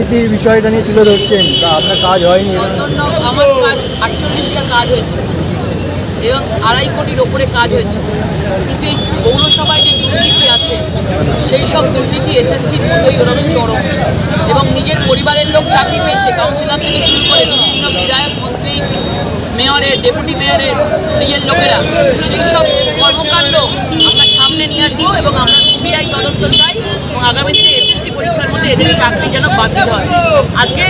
দুর্নীতির বিষয়টা নিয়ে তুলে ধরছেন, তা আপনার কাজ হয়নি? আমার কাজ 48টা কাজ হয়েছে এবং 2.5 কোটির ওপরে কাজ হয়েছে, কিন্তু এই পৌরসভায় যে দুর্নীতি আছে সেই সব দুর্নীতি এসএসসির মতোই ওরকম চরম, এবং নিজের পরিবারের লোক চাকরি পেয়েছে, কাউন্সিলর থেকে শুরু করে বিভিন্ন বিধায়ক, মন্ত্রী, মেয়রের, ডেপুটি মেয়রের নিজের লোকেরা, সেই সব কর্মকাণ্ড আমরা সামনে নিয়ে আসবো এবং আমরা সিবিআই তদন্ত চাই এবং আগামী দিনে এসএসসি পরীক্ষার মধ্যে এদের চাকরি যেন বাতিল হয়। আজকে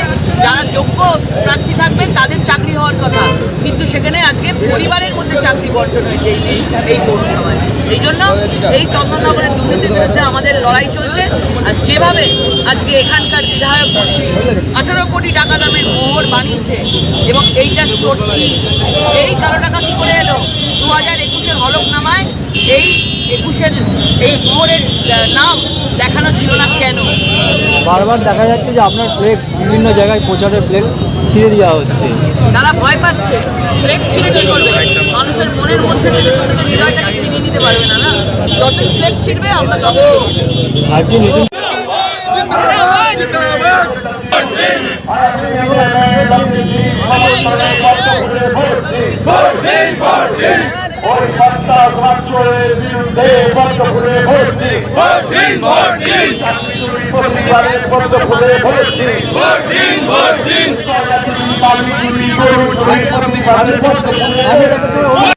যারা যোগ্য প্রার্থী থাকবেন তাদের চাকরি হওয়ার কথা, কিন্তু সেখানে আজকে পরিবারের মধ্যে চাকরি বন্টন হয়েছে এই পৌরসভায়। এই জন্য এই চন্দননগরের দুর্নীতির বিরুদ্ধে আমাদের লড়াই চলছে। আর যেভাবে আজকে এখানকার বিধায়ক মন্ত্রী 18 কোটি টাকা দামের মোহর বানিয়েছে এবং এইটার সোর্স কি, এই কালো টাকা কী করে এলো? 2021-এর হলফনামায় এই 21-এর এই মোহরের নাম দেখানো ছিল না কেন? বারবার দেখা যাচ্ছে যে আপনার ফ্লেক্স বিভিন্ন জায়গায় প্রচারের ফ্লেক্স ছিঁড়ে দেওয়া হচ্ছে। তারা ভয় পাচ্ছে, ফ্লেক্স ছিঁড়ে কী করবে? মানুষের মনের মধ্যে থেকে হৃদয়টাকে ছিনিয়ে নিতে পারবে না। না, যতই ফ্লেক্স ছিঁড়বে আমরা ততই আজকে নতুন ওই সন্ত্রাসের বিরুদ্ধে বন্ধ করে ভোট দিন, ভোট দিন, ভোট দিন, পরিবারের বন্ধ করে ভোট দিন, ভোট দিন, ভোট দিন, পরিবারের বন্ধ করে